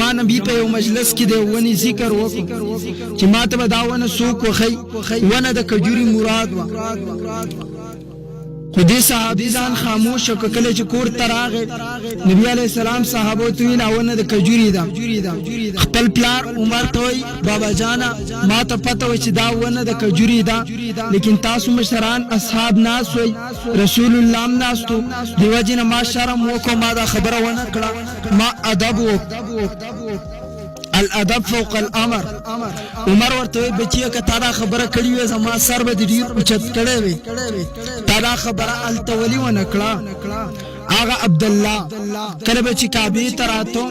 زمان نبی په یو مجلس کې د ونی ذکر وکړو چې ماته به دا ونه څوک وخی ونه د کجوري مراد و خو دې صحابي ځان خاموش او کله چې کور ته راغی نبی علیه السلام صحابو ته ویل ونه د کجوري ده خپل پلار عمر ته وایي بابا جانا ما ته پته وه چې دا ونه د کجوري ده لیکن تاسو مشران اصحاب ناست وئ رسول الله هم ناست و دې وجې نه ما شرم وکړو ما دا خبره ونه کړه ما ادب الادب فوق الامر عمر ورته بچیه که تا دا خبره کړې وې زما سر به دې ډېر اوچت کړی وې تا دا خبره هلته ولې ونه کړه آغا عبدالله کله به چې کعبې ته راتو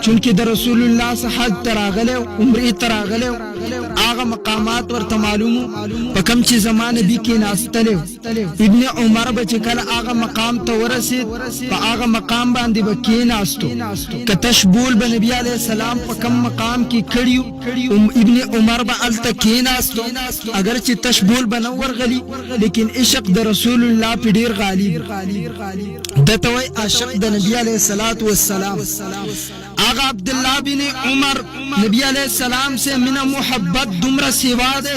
چونکې د رسول الله څخه حج ته راغلی عمرې ته راغلی آغا مقامات ورته معلومو په کوم چې زما نبي کېناستلی ابن عمر به چې کله هغه مقام ته ورسېد په هغه مقام باندې به کېناستو که تشبول به نبي علیه السلام په کوم مقام کې کړي ابن عمر به هلته کېناستو اگر چې تشبول به نه ورغلي لیکن عشق د رسول الله پې ډېر غالب دته وای عاشق د نبی علیہ الصلوۃ والسلام آغا عبداللہ بن عمر نبی علیہ السلام سے من محبت دمرا سوا دے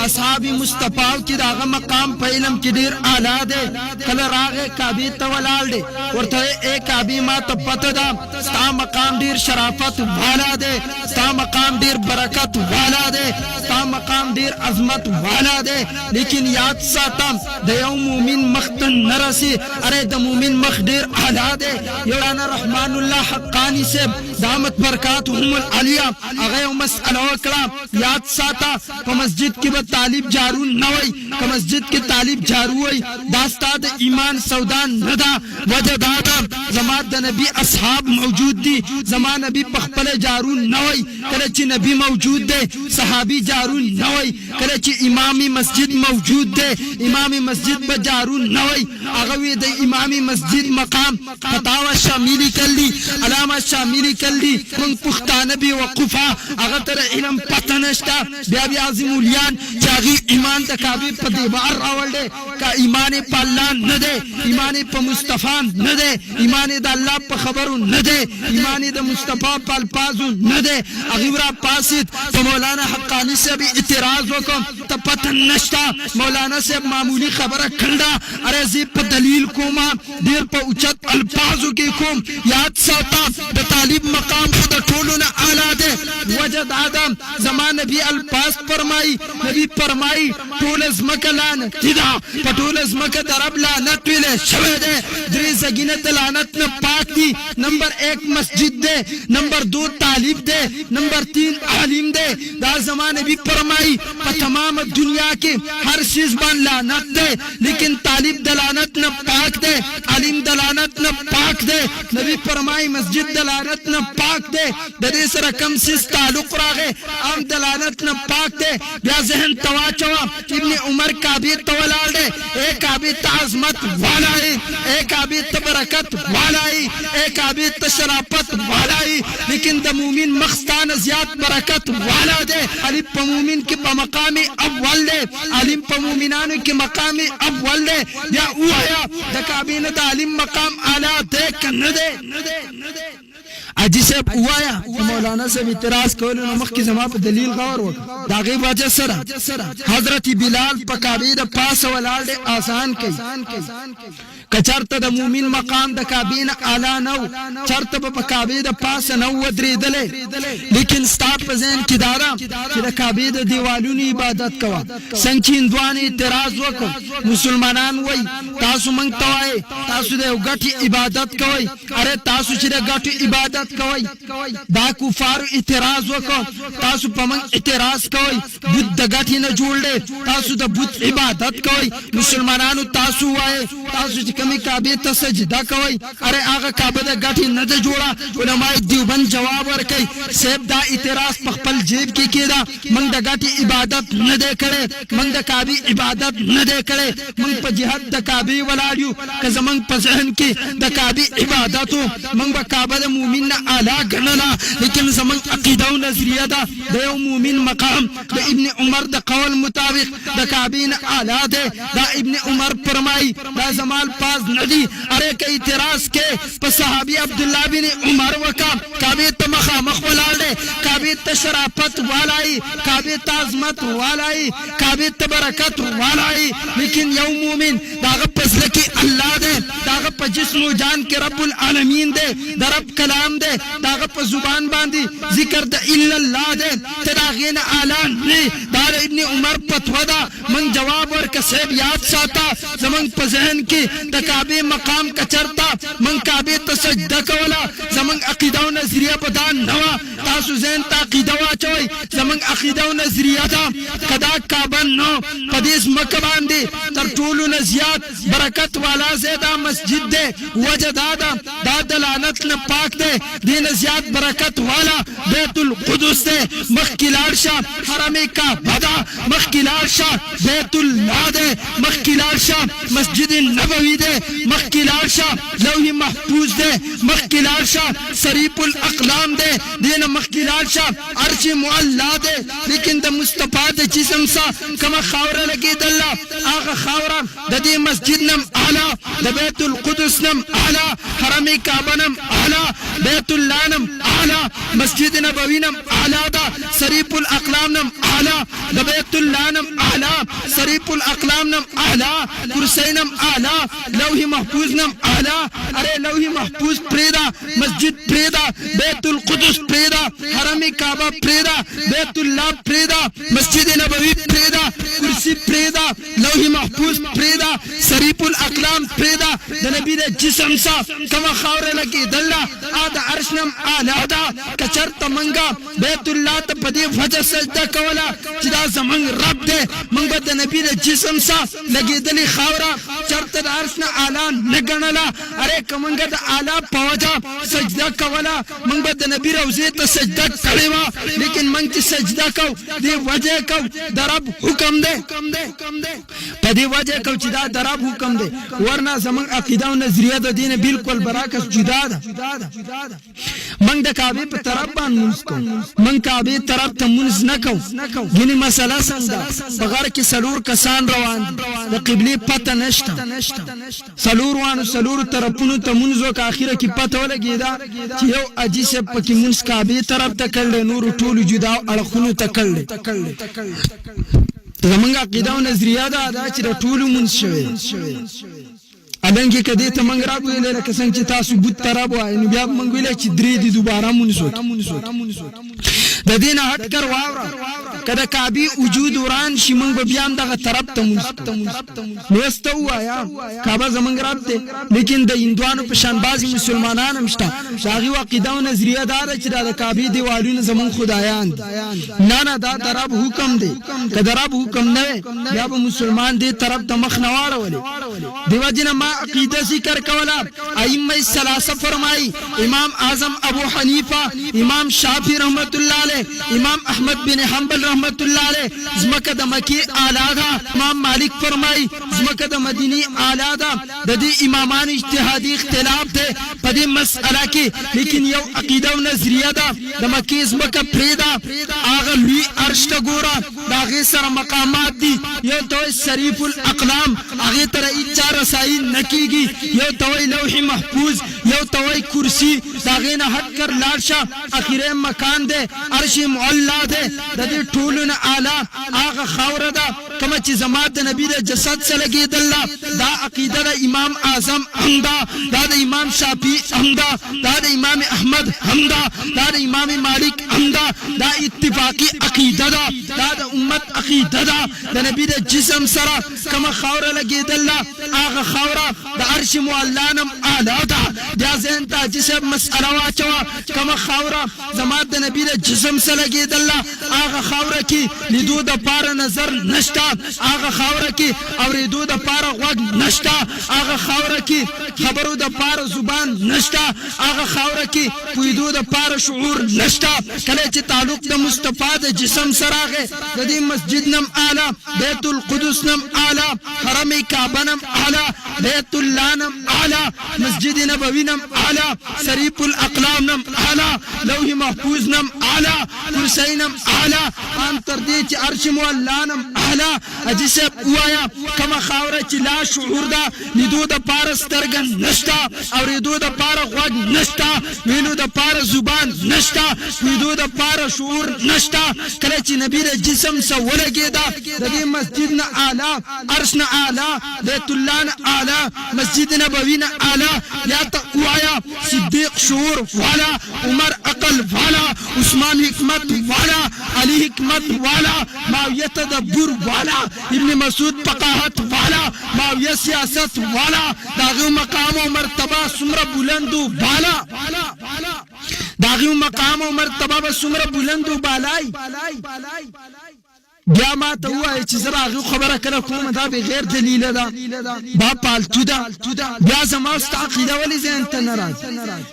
اصحاب مصطفی کی داغه مقام په علم کې ډیر اعلی دے کله راغه کعبه ته ولاړ دے ورته اے کعبه ما ته پته ده ستا مقام ډیر شرافت والا دے ستا مقام ډیر برکت والا دے ستا مقام ډیر عظمت والا دے لیکن یاد ساتم د یو مومن مختن نرسي اره د مومن مخ ډیر اعلی دے یورانا رحمان الله حقانی سے دامت برکاتهم العالیہ هغه یو مسئله وکړه یاد ساته په مسجد کې به طالب جارو نه وای که مسجد کې طالب جارو وای دا ستا د ایمان سودا نه ده وجه دا ده زما د نبي اصحاب موجود دي زما نبي په خپله جارو نه وای کله چې نبي موجود دی صحابي جارو نه وای کله چې امام مسجد موجود دی امام مسجد به جارو نه وای هغه وی د امام مسجد مقام فتاوا شاملی کړي علامه شاملی کړي من پښتانه به وقفه هغه تر علم پته نشته بیا عظیم الیان چې هغه ایمان د کعبه په دیوار راول دی کا ایمان په الله نه دی ایمان په مصطفی نه دی ایمان د الله په خبرو نه دی ایمان د مصطفی په الفاظو نه دی هغه را پاسید په مولانا حقانی صاحب اعتراض وکم ته پته نشته مولانا صاحب معمولی خبره کړه اره زی په دلیل کومه ډیر په اوچت الفاظو کې کوم یاد ساته د طالب مقام خود ټولو نه اعلی دی وجد آدم زمان نبی الفاظ فرمائی نبی فرمائی ټول ازمکه لعنت دا په ټول ازمکه د رب لعنت ویلې شوی دی درې زګینه د لعنت نه پاک دي نمبر 1 مسجد دی نمبر 2 طالب دی نمبر 3 عالم دی دا زمان نبی فرمائی په تمام دنیا کې هر چیز باندې لعنت دی لیکن طالب د لعنت نه پاک دی عالم د لعنت نه پاک دی نبی فرمائی مسجد د لعنت نه پاک دی د دې سره کم سیس تعلق راغی ام د لعنت نه پاک دی بیا ذهن تواچوا ابن عمر کعبه ته ولاړ دی اے کعبه ته عظمت والا اے کعبه ته برکت والا اے کعبه ته شرافت والا لیکن د مومن مخستان زیات برکت والا دی علی په مومن کې په مقام اول دی عالم په مومنانو کې مقام اول دی یا وایا د کعبه نه د عالم مقام اعلی دی کنه دی اجي صاحب وایا مولانا صاحب اعتراض کول نو مخکې زما په دلیل غور وکړه دا غي وجه سره حضرت بلال په کعبه د پاسه ولاړ دی آسان کوي کچرته د مومن مقام د کعبه نه اعلی نو چرته په کعبه د پاسه نو ودرېدل لیکن ستاسو په ذهن کې دارا چې د کعبه د دیوالونو عبادت کوا څنګه هندوان اعتراض وکړ مسلمانان وای تاسو مونږ ته وای تاسو د غټي عبادت کوئ اره تاسو چې د غټي عبادت کوئ دا کفار اعتراض وکړ تاسو په مونږ اعتراض کوئ بت د غټي نه جوړ دی تاسو د بت عبادت کوئ مسلمانانو تاسو وای تاسو چې کمی کعبه ته سجده کوي اره هغه کعبه د غټي نه ده جوړه علماء دیوبند جواب ورکړي صاحب دا اعتراض په خپل جیب کې کېدا موږ د غټي عبادت نه ده کړې موږ د کعبه عبادت نه ده کړې موږ په جهاد د کعبه ولاړیو که زمونږ په ذهن کې د کعبه عبادتو موږ په کعبه د مؤمن نه اعلی ګڼله لیکن زمونږ عقیده او نظریه ده د یو مؤمن مقام د ابن عمر د قول مطابق د کعبه نه اعلی ده دا ابن عمر فرمایي دا زمال پاس ندی اره که اعتراض کے پا صحابی عبداللہ بن عمر وکا کعبه ته مخامخ ولاړ دی کعبه ته شرافت والای کعبه ته عظمت والای کعبه ته برکت والای لیکن یو مومن داغه پسله کې الله دی داغه په جسم او جان کې رب العالمین دی د رب کلام دی داغه په زبان باندې ذکر د الا الله دی ته داغه نه اعلان نه دا ابن عمر فتوا ده من جواب ورکه صاحب یاد ساته زمون په ذهن کې د کعبه مقام کچرتا من کعبه ته سجده کولا زمون عقیده او نظریه بدان نو تاسو ذهن ته عقیده واچوي زمون عقیده او نظریه دا کدا کعبه نو قدیس مکه باندې تر ټولو نه زیات برکت والا زیاده مسجد ده وجه دا دلالت نه پاک ده دین زیات برکت والا بیت القدس ده مخکلار شاه حرم کعبه ده مخکلار شاه بیت الله ده مخکلار شاه مسجد نبوی ده مخکلار شاه لوح محفوظ ده مخکلار شاه صریف الاقلام ده دین مخکلار شاه عرش معلا ده لیکن د مصطفی د جسم سا کما خاور لګیدل هغه خاور د دې مسجد نم اعلی د بیت القدس نم اعلی حرم کعبه نم اعلی بیت الله نم اعلی مسجد نبوی نم اعلی دا صریف الاقلام نم اعلی د بیت الله نم اعلی صریف الاقلام نم اعلی کرسی نم اعلی لوح محفوظ نم اعلی اره لوح محفوظ پریدا مسجد پریدا بیت القدس پریدا حرم کعبه پریدا بیت الله پریدا مسجد نبوی پریدا کرسی پریدا لوح محفوظ پریدا صریف الاقلام پریدا د نبی د جسم سا کما خاور لکی دللا ا د عرش نم اعلی دا کچرت منګه بیت الله ته پدی وجه سجده کولا چې دا زمنګ رب دې منګه د نبی د جسم سا لګی دلی خاورا چرته د عرش نه اعلان نګنلا اره کومنګه د اعلی پوجا سجده کولا منګه د نبی روزه ته سجده کړي وا لیکن منګ چې سجده کو دی وجه کو د رب حکم دې پدی وجه کو چې دا د رب حکم دی ورنه زمنګ عقیده او نظریه د دین بالکل برعکس جدا ده من د کعبه په طرف باندې منځ کو من کعبه طرف ته منځ نه کو غني مسله څنګه بغیر کې سلور کسان روان د قبله پته نشته سلور طرفونو ته منځ وک اخیره کې پته ولګیدا چې یو اجي سے پکې منځ کعبه طرف ته کړل نور ټول جدا اړخونو ته کړل زمونږ عقیده او نظریه دا چې د ټول منځ شوی الانګه کدی ته منګ را ویل لکه څنګه چې تاسو بوت تراب وای نو بیا منګ ویل چې درې دي دوباره مونږ د دینه هټ کر واوره کله کعبه وجود وران شي منګ بیا هم دغه طرف ته مونږ نو استوایا کعبه زمونږ رب ته لیکن د هندوانو په شان بازي مسلمانانو مشته شاغي عقیده او نظریه دار چې د کعبه دیوالونو زمون خدایان نه دا درب حکم دی کله رب حکم نه بیا به مسلمان دې طرف ته مخ نه واړولې دیو جن ما عقیده ذکر کولا ائمه الثلاثه فرمای امام اعظم ابو حنیفه امام شافعی رحمت الله علیه امام احمد بن حنبل رحمت الله علیه زمکه د مکی اعلی دا امام مالک فرمای زمکه د مدینی اعلی دا د دې امامان اجتهادي اختلاف ته په دې مسأله کې لیکن یو عقیده او نظریه دا د مکی زمکه پریدا اغه لوی عرش ته ګورا دا غي سره مقامات دي یو ته شریف الاقلام اغه تر اچار رسائی نکیگی یو توي لوح محفوظ یو توي کرسی دا غي نه هټ کر لارشا اخیره مکان ده عرش معلا ده د دې ټولونه اعلی اغه خاور ده کما چې زمات د نبی د جسد سره لګیدل دا عقیده د امام اعظم همدا دا د امام شافعی همدا دا د امام احمد همدا دا د امام مالک همدا دا اتفاقی عقیده ده دا د امت عقیده ده د نبی د جسم سره کما خاور لګیدل اغه خاور د عرش معلا نم اعلی ده بیا ځین ته چې مسأله واچوا کما خاور زمات د نبی د جسم سره لګیدل اغه خاور کې لیدو د پار نظر نشتا اغه خاور کې اوریدو د پار غوږ نشتا اغه خاور کې خبرو د پار زبان نشتا اغه خاور کې پویدو د پار شعور نشتا کله چې تعلق د مصطفی د جسم سره غه د دې مسجد نم اعلی بیت القدس نم اعلی حرم کعبه نم اعلی بیت الله نم اعلی مسجد نبوی نم اعلی شریف الاقلام نم اعلی لوح محفوظ نم اعلی کرسی نم اعلی ان تر دې چې عرش مولا نم اعلی اجي سے وایا کما خاوره چې لا شعور دا لیدو د پار سترګن نشتا او ریدو د پار غوږ نشتا وینو د پار زبان نشتا ویدو د پار شعور نشتا کله چې نبی د جسم سره ولګیدا د دې مسجد نه اعلی عرش نه اعلی بیت الله نه اعلی مسجد نبوی نه اعلی یا ته وایا صدیق شعور والا عمر عقل والا عثمان حکمت والا علی حکمت والا معاویہ تدبر والا ابن مسعود فقاهت والا معاویہ سیاست والا داغه مقام او مرتبه سمره بلندو بالا داغه مقام او مرتبه سمره بلندو بالای بیا ما ته وای چې زرا غو خبره کړه کوم دا به غیر دلیل ده دا پالتو ده بیا زما ست عقیده ولې ذهن ته ناراض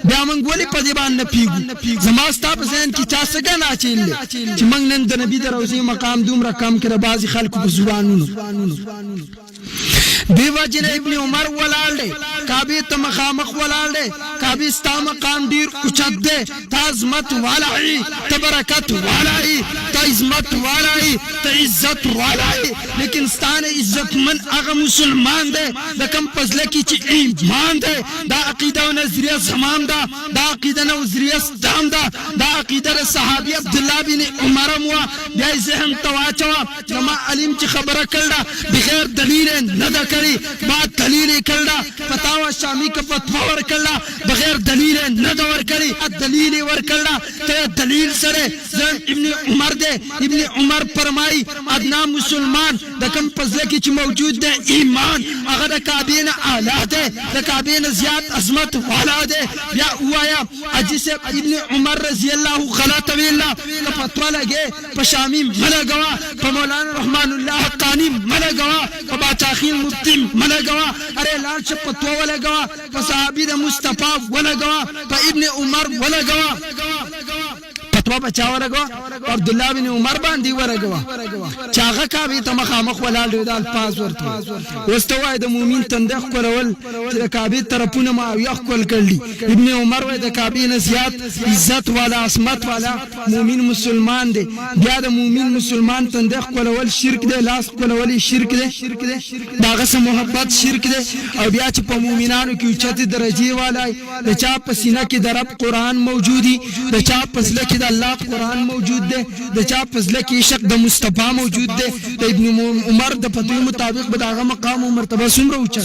بیا مونږ ولې په دې باندې پیګو زما ست په ذهن کې چا څه نه چیل چې مونږ نن د نبی د روزي مقام دومره کم کړه بعضی خلکو په زبانونو دیو جن ابن عمر ولال دے کعبه ته مخامخ ولال دے کعبه ستا مقام ډیر اوچت دے تا عظمت والای ته برکت والای ته عظمت والای ته عزت والای لیکن ستانه عزت من هغه مسلمان دے د کم پزله کی چې ایمان دے دا عقیده او نظریه زمام دا عقیده او نظریه ستام دا عقیده صحابي عبد الله بن عمر مو بیا ذهن تواچوا جما علم چې خبره کړه بغیر دلیل نه کری بات دلیل کړه فتاوا شامی کا فتوا ور کړه بغیر دلیل نه دور کړي دلیل ور کړه ته دلیل سره ابن عمر دے ابن عمر فرمای ادنا مسلمان د کوم پزله کې چې موجود ده ایمان هغه د کعبه نه اعلی ده د کعبه نه زیات عظمت والا ده یا وایا اجس ابن عمر رضی الله غلط ویلا فتوا لګه په شامی ملګوا په مولانا رحمان الله حقانی ملګوا په باچاخیل مفتی ملګوا اره لال ش فتوا ولګوا په صحابي د مصطفی ولګوا په ابن عمر ولګوا فتوا بچا ورغوا عبد الله بن عمر باندې ورغوا چاغه کعبه ته مخامخ ولال دی د الفاظ ورته واستوای د مؤمن تندخ کولول چې د کعبه طرفونه ما یو کول کړلی ابن عمر وای د کعبه نه زیات عزت والا عصمت والا مؤمن مسلمان دی بیا د مؤمن مسلمان تندخ کولول شرک دی لاس کولول شرک دی داغه سره محبت شرک دی او بیا چې په مؤمنانو کې اوچته درجه والای د چا په سینه کې د رب قران موجودي د چا په سینه کې الله قرآن موجود ده د چا پزله کې عشق د مصطفی موجود ده د ابن عمر د فتوی مطابق به داغه مقام او مرتبه څومره اوچه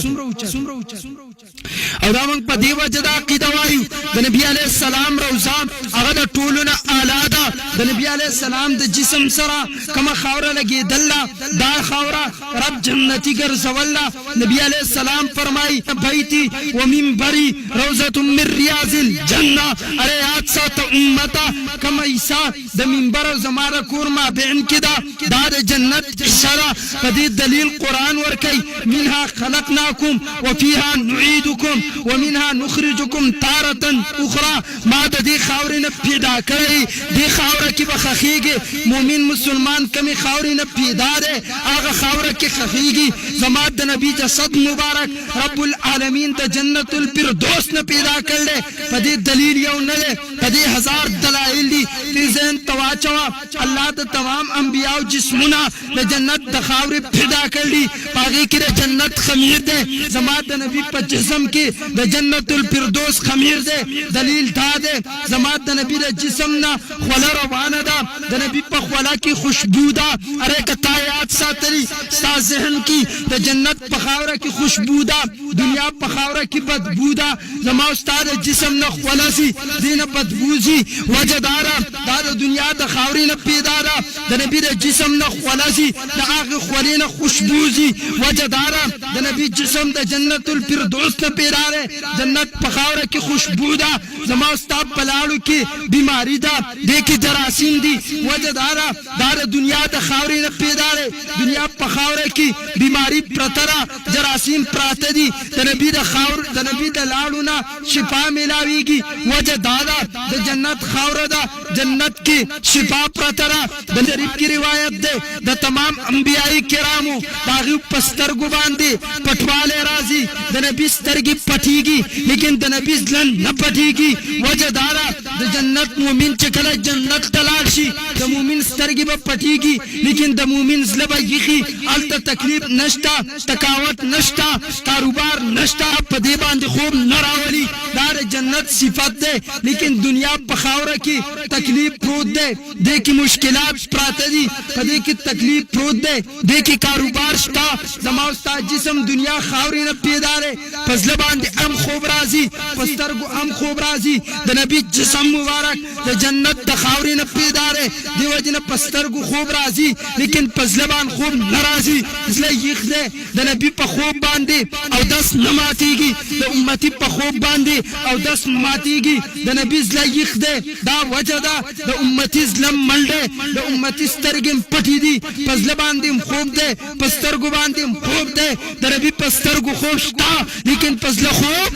او دا موږ په دی وجه دا عقیده وایو د نبی علیه السلام روضه هغه د ټولونه اعلی ده د نبی علیه السلام د جسم سره کما خاوره لګیدله دا خاوره رب جنتی ګرځوله نبی علیه السلام فرمای بیتی و منبری روضه من ریاض الجنه اره یاد سات امتا کما عیسی د منبر زماره کور ما بین کده دا د جنت اشاره په دې دلیل قران ورکي منها خلقناکم وفيها نعيدكم ومنها نخرجكم تارة اخرى ما د دې خاورې نه پیدا کړی دې خاوره کې بخخیږي مؤمن مسلمان کمی خاورې نه پیدا ده هغه خاوره کې خخیږي زما د نبی جسد مبارک رب العالمین د جنت الفردوس نه پیدا کړل په دې دلیل یو نه ده په دې هزار دلایل دي چې ذهن تواچوا الله د تمام انبیاء او جسمونه د جنت د خاورې پیدا کړل هغه کې د جنت خمیر ده زما د نبی په جسم کې د جنت الفردوس خمیر ده دلیل دا ده زما د نبی د جسم نه خوله روانه ده د نبی په خوله کې خوشبو ده اره کتا یاد ساتلی ستا ذهن کې د جنت په خاوره کې خوشبو ده دنیا په خاوره کې بدبو ده زما استاد جسم نه خوله سي دینه بدبو سي وجدارا دا د دنیا د خاورې نه پیدا ده د نبی د جسم نه خوله سي د هغه خولې نه خوشبو سي وجدارا د نبی جسم د جنت الفردوس نه پیدا ده جنت په خاوره کې خوشبو ده زما استاد پلاړو کې بیماری ده د کې جراثیم دي وجدارا دا د دنیا د خاورې نه پیدا ده دنیا په خاوره کې بیماری پرتره جراثیم پراته دي د نبی د خاور د نبی د لاړو نه شفا ملاويږي وجدارا د جنت خاوره ده جنت کې شفا پرتره د شریف کی روایت ده د تمام انبیاء کرامو داغه پسترګو باندې پټواله راځي د نبی سترګې پټيږي لیکن د نبی ځلن نه پټيږي وجدارا د جنت مومن چې کله جنت ته لاړ شي د مومن سترګې به پټېږي لیکن د مومن زړه به یخي هلته تکلیف نشته تکاوت نشته کاروبار نشته په دې باندې خوب نه راولي دا د جنت صفت دی لیکن دنیا په خاوره کې تکلیف پروت دی دې کې مشکلات پراته دي په دې کې تکلیف پروت دی دې کې کاروبار شته زما او ستا جسم دنیا خاورې نه پیدا دی په زړه باندې هم خوب راځي په سترګو هم خوب راځي د نبي جسم مبارک د جنت د خاورې نه پیدا دی دې وجې نه په سترګو خوب راځي لیکن په زړه باندې خوب نه راځي زړه یخ دی د نبي په خوب باندې اودس نه ماتېږي د امتي په خوب باندې اودس ماتېږي د نبي زړه یخ دی دا وجه ده د امتي زړه مړ دی د امتي سترګې پټې دي په زړه باندې خوب دی په سترګو باندې خوب دی د نبي په سترګو خوب شته لیکن په زړه خوب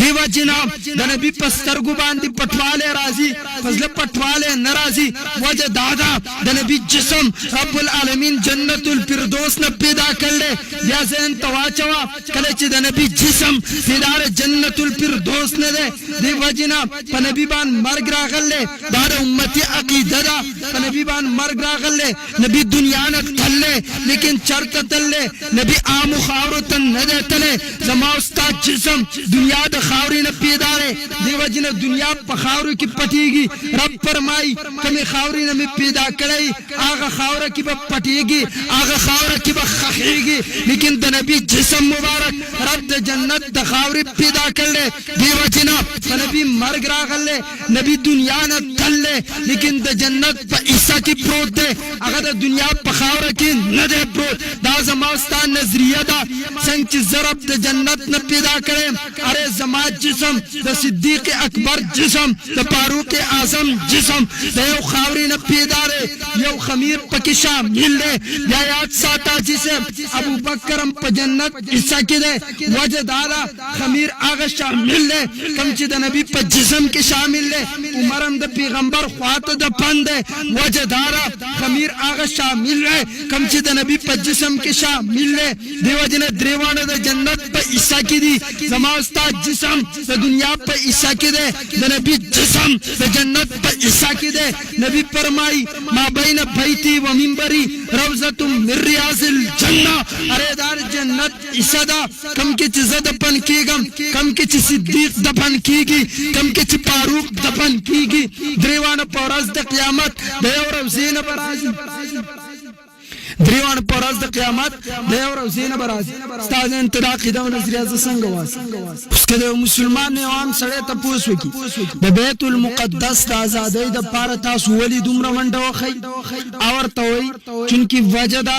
دیو جناب د نبی په سترګو باندې پټواله راځي فضل پټواله ناراضي وجه دادا د نبی جسم رب العالمین جنت الفردوس نه پیدا کړل یا زين تواچوا کله چې د نبی جسم پیدا جنت الفردوس نه ده دیو جناب په نبی باندې مرګ راغله دا د امتی عقیده ده په نبی باندې مرګ راغله نبی دنیا نه تله لیکن چرته تله نبی عام خاور ته نه ده تله زما استاد جسم دنیا د خاورې نه پیدا دی دیو جن دنیا په خاورو کې پټېږي رب فرمای کمه خاورې نه پیدا کړی هغه خاوره کې به پټېږي هغه خاوره کې به خخېږي لیکن د نبی جسم مبارک رب د جنت د خاورې پیدا کړل دیو جن په نبی مرګ راغله نبی دنیا نه تله لیکن د جنت په عیسی کې پروت دی هغه د دنیا په خاوره کې نه دی پروت دا زماستان نظریه ده څنګه چې ضرب د جنت نه پیدا کړي اره زما جسم د صدیق اکبر جسم د فاروق اعظم جسم د یو خاورې نه پیدا دی یو خمیر پکې شامل دی یا یاد ساته جسم ابو بکرم په جنت عیسی کې دی وجه دادا خمیر هغه شامل دی کوم چې د نبی په جسم کې شامل دی عمرم د پیغمبر خواته د پند دی وجه دارا خمیر هغه شامل دی کوم چې د نبی په جسم کې شامل دی دیو جن دریوانه د جنت په عیسی کې دی زما استاد جسم د دنیا په عیسی کې دی د نبی جسم د جنت په عیسی کې دی نبی فرمای ما بین بیتی و منبری روضه من ریاض الجنه اره دار جنت عیسی دا کم کې چې زد پن کېږم کم کې چې صدیق د پن کېږي کم کې چې فاروق د پن کېږي دریوانه په ورځ د قیامت د یو روزې نه برازي دریوان پر ورځ د قیامت د یو ورځې نه برازي استاد انتدا قدم نظریه څنګه واسه اوس کله مسلمان نه عام سره ته پوسو کی د بیت المقدس د آزادۍ د پاره تاسو ولې دومره منډه وخی اور ته وای چونکی وجه دا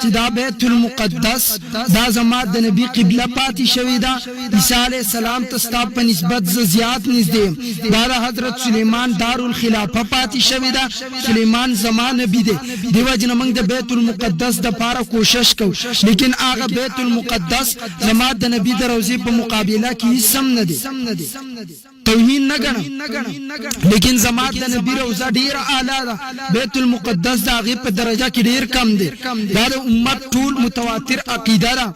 چې دا بیت المقدس دا زما د نبی قبله پاتې شوی دا عیسی علی السلام ته ستاسو په نسبت زیات نږدې دا حضرت سلیمان دارالخلافه پاتې شوی دا سلیمان زمانه بي دی دیو جن موږ د بیت المقدس د پاره کوشش کو لیکن هغه بیت المقدس زما د نبی د روزي په مقابله کې سم نه دي توهین نه غنم لیکن زما د نبی روزه ډیر اعلی ده بیت المقدس د هغه په درجه کې ډیر کم دي دا د امت ټول متواتر عقیده ده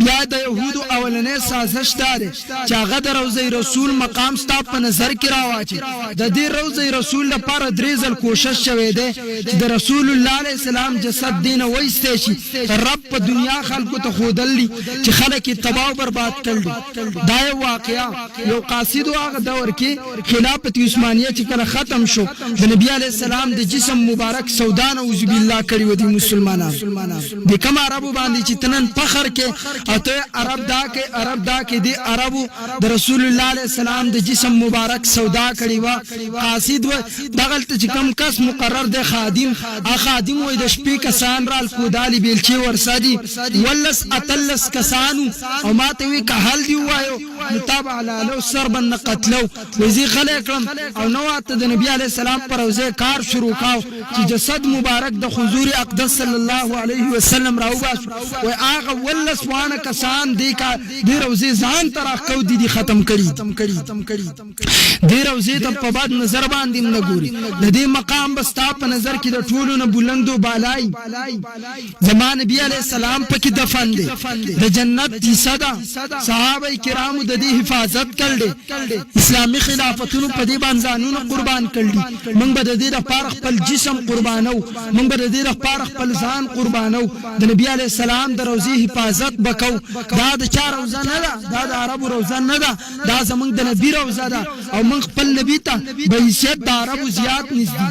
بیا د يهودو اولنې سازش ده چې هغه د روزه رسول مقام ستا په نظر کې راوچي د دې روزه رسول لپاره درې ځل کوشش شوه ده چې د رسول الله علیه السلام جسد دین وایسته شي رب په دنیا خلکو ته خودلی چې خلک تباہ او برباد کړل دا واقعیا یو قاصد هغه دور کې خلافت عثمانیه چې کله ختم شو د نبی علی السلام د جسم مبارک سودان اعوذ بالله کړی و دي مسلمانانو د کوم عربو باندې چې تنن فخر کې او ته عرب دا کې دي عربو د رسول الله علی السلام د جسم مبارک سودا کړی و قاصد و دغلت چې کم کس مقرر د خادم وای د شپې کسان رال کودالي بیلچې ورسادي ولس اتلس کسانو او ماته وی که حل دی وایو متابع علی سربن قتلو وزي خلقم او نواته د نبی علی السلام پر اوزه کار شروع کاو چې جسد مبارک د حضور اقدس صلی الله علیه وسلم راوباس و هغه ولس وانه کسان دی کا د روزي ځان ترخ کو دي ختم کړي د روزي ته په باد نظر باندې نه ګوري د دې مقام بستا په نظر کې د ټولو نه بلندو بالای زمان نبی علیہ السلام پکې دفن دي د جنت صدا صحابه کرامو د د دې حفاظت کړل اسلامي خلافتونو په دې باندې ځانونه قربان کړل موږ به د دې لپاره خپل جسم قربانو موږ به د دې لپاره خپل ځان قربانو د نبی علیه السلام د روزي حفاظت وکاو دا د چا روزه نه ده دا د عربو روزه نه ده دا زمونږ د نبی روزه ده او موږ خپل نبی ته به حیثیت د عربو زیات نږدې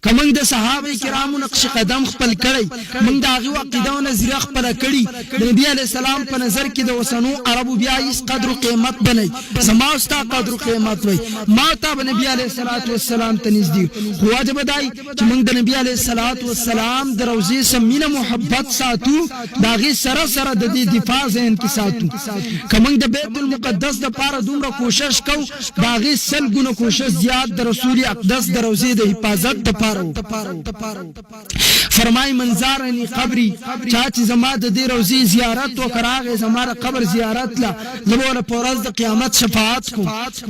کمنګ د صحابه کرامو نقش قدم خپل کړی موږ د هغه عقیده او نظریه خپل کړی د نبی علی السلام په نظر کې د وسنو عربو بیا هیڅ قدر او قیمت بنئ سما استا قدر او قیمت وای ما ته نبی علی السلام ته نږدې خو واجب دی چې موږ د نبی علی السلام د روزي سمینه محبت ساتو دا غي سره د دې دفاع ذهن کې ساتو کمنګ د بیت المقدس د پاره دومره کوشش کو دا غي سل ګونه کوشش زیات د رسول اقدس د روزي د حفاظت د فرمای منظرنی قبری چاچی زما د دې روزي زیارت وکراغه زما د قبر زیارت لا زموږ په ورځ د قیامت شفاعت کو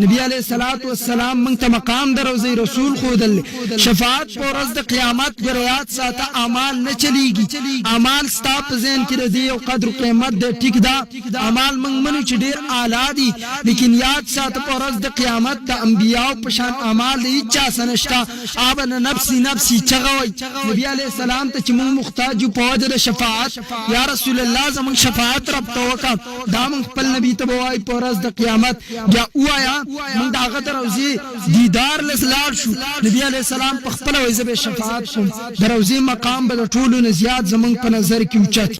نبی علیہ الصلوۃ والسلام موږ ته مقام د روزي رسول خودل شفاعت په ورځ د قیامت غریات ساته اعمال نه چلیږي اعمال ستاپ ذهن کې دی او قدر قیمت د ټیک دا اعمال موږ منو چې ډیر اعلی دي لیکن یاد ساته په ورځ د قیامت د انبیاء په شان اعمال هیڅ چا سنشتا ابن نفسي چغوي نبی علیہ السلام ته چې موږ محتاج په وجه د شفاعت یا رسول الله زموږ شفاعت رب توکا دا موږ خپل نبی ته وای په ورځ د قیامت یا وایا موږ داغه دروزي دیدار لسلار شو نبی علیہ السلام په خپل وجه به شفاعت کوم دروزي مقام به ټولو نه زیات زموږ په نظر کې اوچت